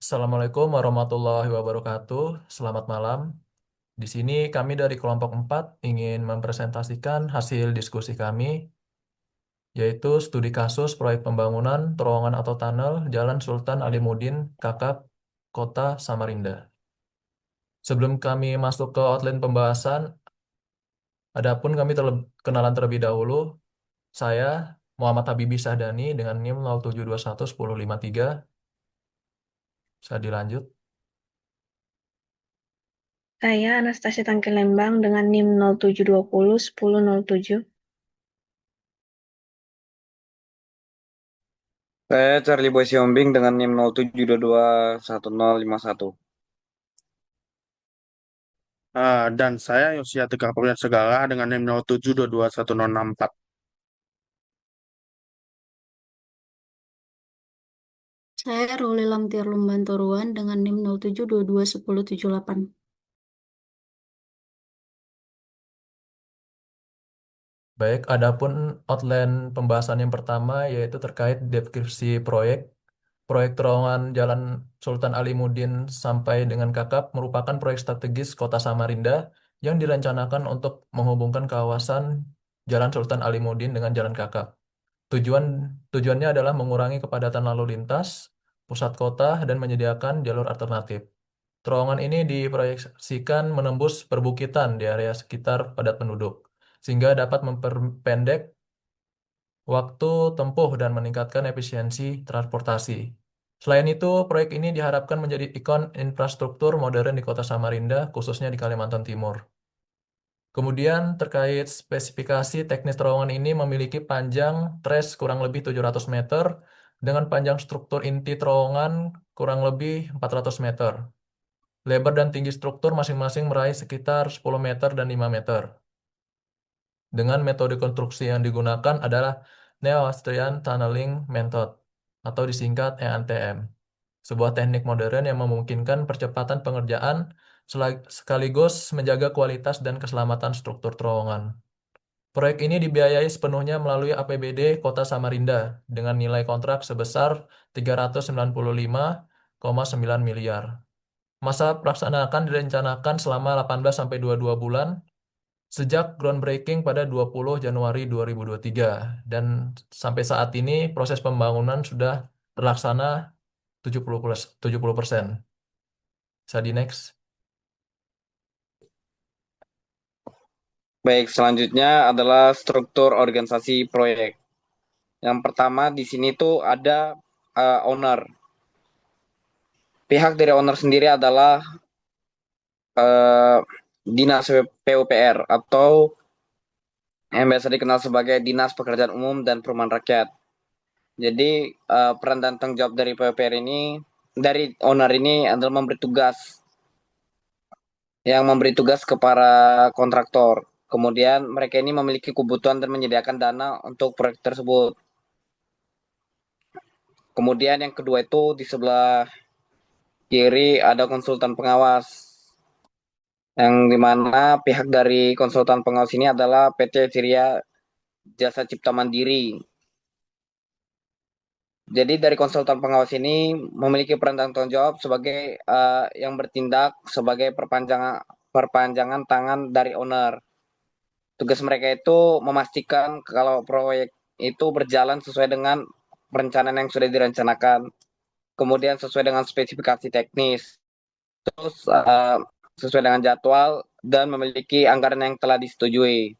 Assalamualaikum warahmatullahi wabarakatuh. Selamat malam. Di sini kami dari kelompok 4 ingin mempresentasikan hasil diskusi kami, yaitu studi kasus proyek pembangunan terowongan atau tunnel Jalan Sultan Alimuddin, Kakap, Kota Samarinda. Sebelum kami masuk ke outline pembahasan, adapun kami kenalan terlebih dahulu. Saya Muhammad Habibi Sahdani dengan NIM 07211053. Saya dilanjut. Saya Anastasia Tangki Lembang dengan NIM 07201007. Saya Charlie Boy Siombing dengan NIM 07221051. Dan saya Yosia Tegar Puryan Segara dengan NIM 07221064. Saya Ruli Lamtiar Lumbantoruan dengan NIM 07221078. Baik, adapun outline pembahasan yang pertama yaitu terkait deskripsi proyek. Proyek terowongan Jalan Sultan Alimuddin sampai dengan Kakap merupakan proyek strategis Kota Samarinda yang direncanakan untuk menghubungkan kawasan Jalan Sultan Alimuddin dengan Jalan Kakap. Tujuan tujuannya adalah mengurangi kepadatan lalu lintas pusat kota dan menyediakan jalur alternatif. Terowongan ini diproyeksikan menembus perbukitan di area sekitar padat penduduk, sehingga dapat memperpendek waktu tempuh dan meningkatkan efisiensi transportasi. Selain itu, proyek ini diharapkan menjadi ikon infrastruktur modern di Kota Samarinda, khususnya di Kalimantan Timur. Kemudian terkait spesifikasi teknis terowongan ini memiliki panjang trace kurang lebih 700 meter dengan panjang struktur inti terowongan kurang lebih 400 meter. Lebar dan tinggi struktur masing-masing meraih sekitar 10 meter dan 5 meter. Dengan metode konstruksi yang digunakan adalah Neo-Austrian Tunneling Method atau disingkat EATM. Sebuah teknik modern yang memungkinkan percepatan pengerjaan sekaligus menjaga kualitas dan keselamatan struktur terowongan. Proyek ini dibiayai sepenuhnya melalui APBD Kota Samarinda dengan nilai kontrak sebesar 395,9 miliar. Masa pelaksanaan direncanakan selama 18-22 bulan sejak groundbreaking pada 20 Januari 2023 dan sampai saat ini proses pembangunan sudah terlaksana 70%. Sadi next. Baik, selanjutnya adalah struktur organisasi proyek. Yang pertama di sini tuh ada owner. Pihak dari owner sendiri adalah uh, Dinas PUPR atau yang biasa dikenal sebagai Dinas Pekerjaan Umum dan Perumahan Rakyat. Jadi peran dan tanggung jawab dari PUPR ini, dari owner ini adalah memberi tugas ke para kontraktor. Kemudian mereka ini memiliki kebutuhan dan menyediakan dana untuk proyek tersebut. Kemudian yang kedua itu di sebelah kiri ada konsultan pengawas. Yang dimana pihak dari konsultan pengawas ini adalah PT Ciria Jasa Cipta Mandiri. Jadi dari konsultan pengawas ini memiliki peran dan tanggung jawab sebagai yang bertindak sebagai perpanjangan tangan dari owner. Tugas mereka itu memastikan kalau proyek itu berjalan sesuai dengan perencanaan yang sudah direncanakan, kemudian sesuai dengan spesifikasi teknis, terus sesuai dengan jadwal dan memiliki anggaran yang telah disetujui.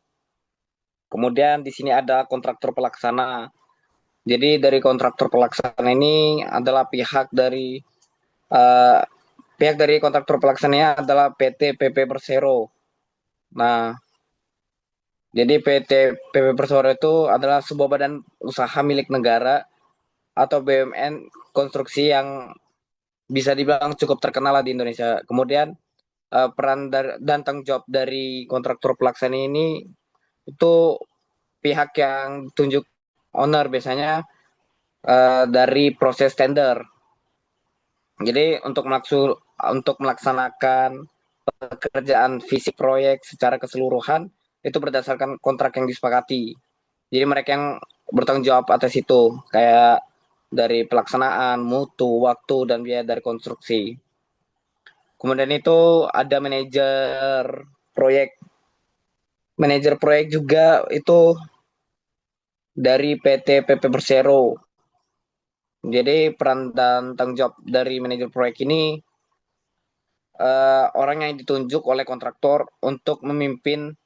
Kemudian di sini ada kontraktor pelaksana. Jadi dari kontraktor pelaksana ini adalah pihak dari kontraktor pelaksananya adalah PT PP Persero. Nah, jadi PT PP Persero itu adalah sebuah badan usaha milik negara atau BUMN konstruksi yang bisa dibilang cukup terkenal di Indonesia. Kemudian peran dan tanggung jawab dari kontraktor pelaksana ini itu pihak yang tunjuk owner biasanya dari proses tender. Jadi untuk melaksanakan pekerjaan fisik proyek secara keseluruhan itu berdasarkan kontrak yang disepakati. Jadi mereka yang bertanggung jawab atas itu, kayak dari pelaksanaan, mutu, waktu, dan biaya dari konstruksi. Kemudian itu ada manajer proyek. Manajer proyek juga itu dari PT PP Persero. Jadi peran dan tanggung jawab dari manajer proyek ini orang yang ditunjuk oleh kontraktor untuk memimpin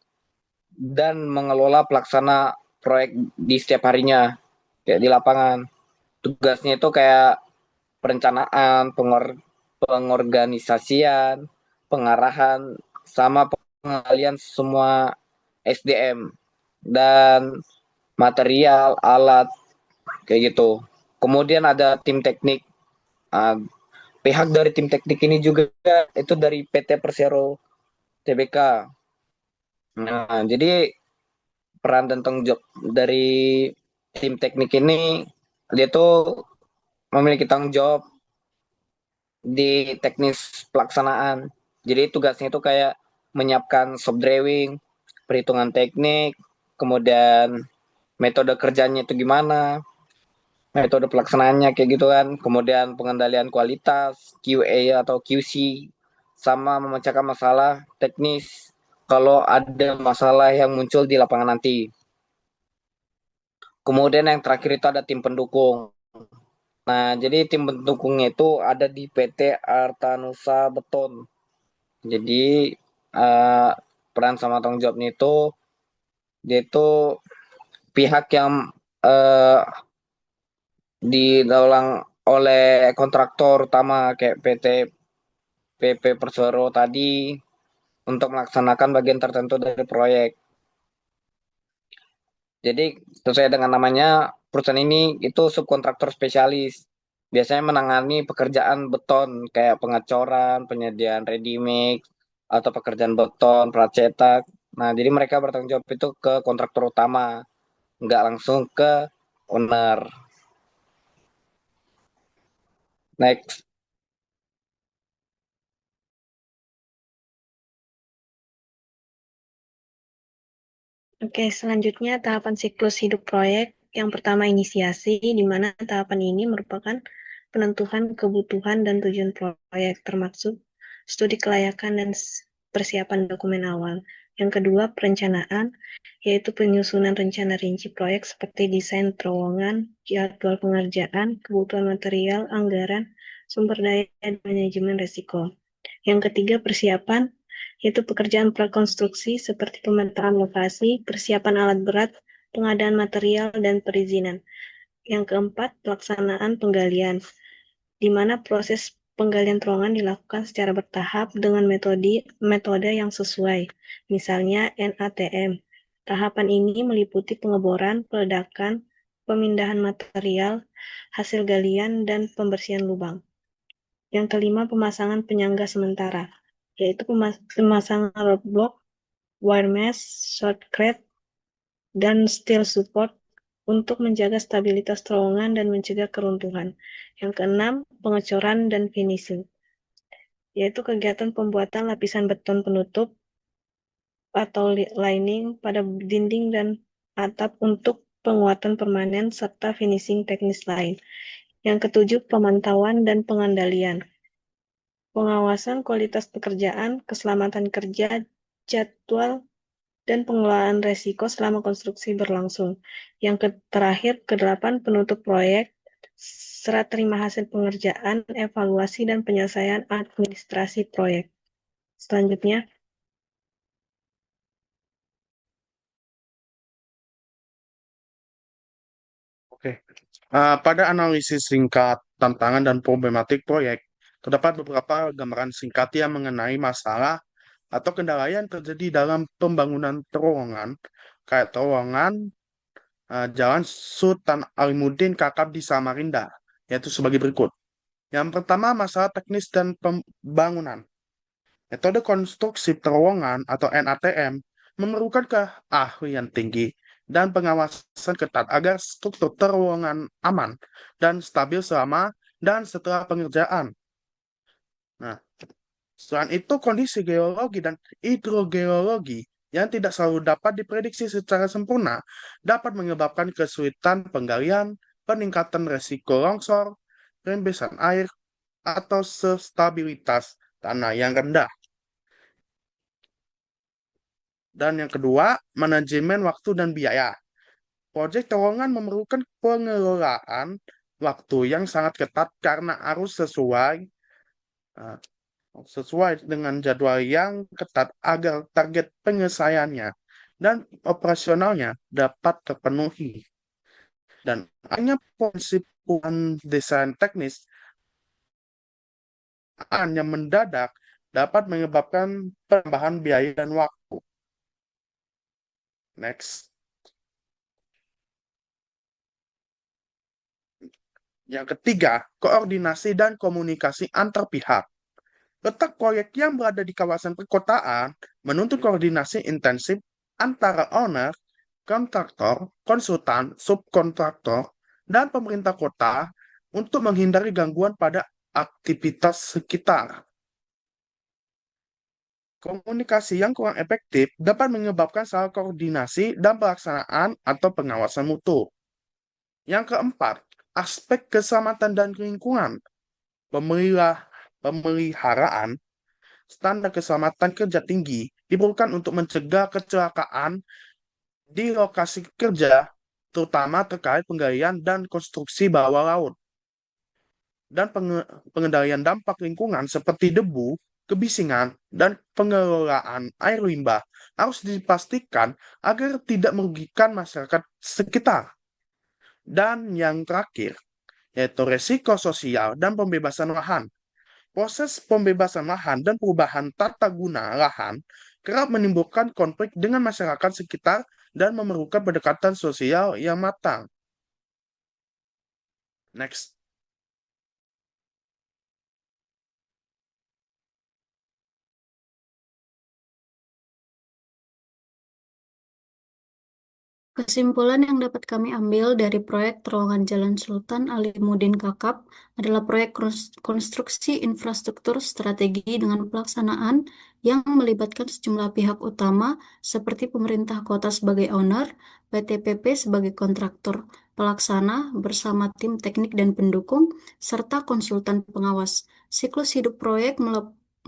dan mengelola pelaksana proyek di setiap harinya, kayak di lapangan. Tugasnya itu kayak perencanaan, pengorganisasian, pengarahan, sama pengalian semua SDM dan material, alat, kayak gitu. Kemudian ada tim teknik. Uh, Pihak dari tim teknik ini juga itu dari PT Persero Tbk. Nah, jadi peran dan tanggung jawab dari tim teknik ini, dia tuh memiliki tanggung jawab di teknis pelaksanaan. Jadi tugasnya itu kayak menyiapkan soft drawing, perhitungan teknik, kemudian metode kerjanya itu gimana, metode pelaksanaannya kayak gitu kan, kemudian pengendalian kualitas, QA atau QC, sama memecahkan masalah teknis kalau ada masalah yang muncul di lapangan nanti. Kemudian yang terakhir itu ada tim pendukung. Nah, jadi tim pendukungnya itu ada di PT Artanusa Beton. Jadi peran sama tanggung jawabnya itu dia itu pihak yang didaulang oleh kontraktor utama kayak PT PP Persero tadi untuk melaksanakan bagian tertentu dari proyek. Jadi sesuai dengan namanya, perusahaan ini itu subkontraktor spesialis. Biasanya menangani pekerjaan beton kayak pengecoran, penyediaan ready mix, atau pekerjaan beton, plat cetak. Nah, jadi mereka bertanggung jawab itu ke kontraktor utama, nggak langsung ke owner. Next. Oke, selanjutnya tahapan siklus hidup proyek. Yang pertama inisiasi, di mana tahapan ini merupakan penentuan kebutuhan dan tujuan proyek, termasuk studi kelayakan dan persiapan dokumen awal. Yang kedua perencanaan, yaitu penyusunan rencana rinci proyek seperti desain terowongan, jadwal pengerjaan, kebutuhan material, anggaran, sumber daya, dan manajemen risiko. Yang ketiga persiapan, yaitu pekerjaan prakonstruksi seperti pemetaan lokasi, persiapan alat berat, pengadaan material, dan perizinan. Yang keempat, pelaksanaan penggalian, di mana proses penggalian terowongan dilakukan secara bertahap dengan metode yang sesuai, misalnya NATM. Tahapan ini meliputi pengeboran, peledakan, pemindahan material, hasil galian, dan pembersihan lubang. Yang kelima, pemasangan penyangga sementara, yaitu pemasangan roadblock, wire mesh, shotcrete, dan steel support untuk menjaga stabilitas terowongan dan mencegah keruntuhan. Yang keenam, pengecoran dan finishing, yaitu kegiatan pembuatan lapisan beton penutup atau lining pada dinding dan atap untuk penguatan permanen serta finishing teknis lain. Yang ketujuh, pemantauan dan pengendalian, pengawasan kualitas pekerjaan, keselamatan kerja, jadwal, dan pengelolaan resiko selama konstruksi berlangsung. Yang terakhir, kedelapan, penutup proyek, serah terima hasil pengerjaan, evaluasi, dan penyelesaian administrasi proyek. Selanjutnya, Oke. Pada analisis singkat tantangan dan problematik proyek, terdapat beberapa gambaran singkat yang mengenai masalah atau kendala yang terjadi dalam pembangunan terowongan, kayak terowongan Jalan Sultan Alimuddin Kakab di Samarinda, yaitu sebagai berikut. Yang pertama, masalah teknis dan pembangunan. Metode konstruksi terowongan atau NATM memerlukan keahlian tinggi dan pengawasan ketat agar struktur terowongan aman dan stabil selama dan setelah pengerjaan. Nah, selain itu, kondisi geologi dan hidrogeologi yang tidak selalu dapat diprediksi secara sempurna dapat menyebabkan kesulitan penggalian peningkatan resiko longsor, rembesan air, atau stabilitas tanah yang rendah. Dan yang kedua, manajemen waktu dan biaya. Proyek terowongan memerlukan pengelolaan waktu yang sangat ketat karena harus uh, sesuai dengan jadwal yang ketat agar target penyelesaiannya dan operasionalnya dapat terpenuhi. Dan hanya prinsip desain teknis yang mendadak dapat menyebabkan penambahan biaya dan waktu. Next. Yang ketiga, koordinasi dan komunikasi antar pihak. Letak proyek yang berada di kawasan perkotaan menuntut koordinasi intensif antara owner, kontraktor, konsultan, subkontraktor, dan pemerintah kota untuk menghindari gangguan pada aktivitas sekitar. Komunikasi yang kurang efektif dapat menyebabkan salah koordinasi dan pelaksanaan atau pengawasan mutu. Yang keempat, aspek keselamatan dan lingkungan. Pemeliharaan standar keselamatan kerja tinggi diperlukan untuk mencegah kecelakaan di lokasi kerja, terutama terkait penggalian dan konstruksi bawah laut. Dan pengendalian dampak lingkungan seperti debu, kebisingan, dan pengelolaan air limbah harus dipastikan agar tidak merugikan masyarakat sekitar. Dan yang terakhir, yaitu resiko sosial dan pembebasan lahan. Proses pembebasan lahan dan perubahan tata guna lahan kerap menimbulkan konflik dengan masyarakat sekitar dan memerlukan pendekatan sosial yang matang. Next. Kesimpulan yang dapat kami ambil dari proyek terowongan Jalan Sultan Alimuddin Kakap adalah proyek konstruksi infrastruktur strategi dengan pelaksanaan yang melibatkan sejumlah pihak utama seperti pemerintah kota sebagai owner, PT PP sebagai kontraktor pelaksana bersama tim teknik dan pendukung, serta konsultan pengawas. Siklus hidup proyek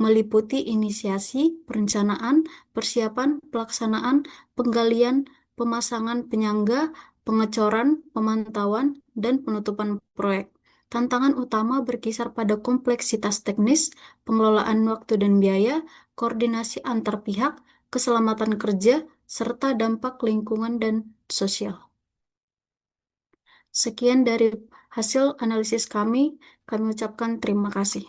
meliputi inisiasi, perencanaan, persiapan, pelaksanaan, penggalian, pemasangan penyangga, pengecoran, pemantauan, dan penutupan proyek. Tantangan utama berkisar pada kompleksitas teknis, pengelolaan waktu dan biaya, koordinasi antar pihak, keselamatan kerja, serta dampak lingkungan dan sosial. Sekian dari hasil analisis kami ucapkan terima kasih.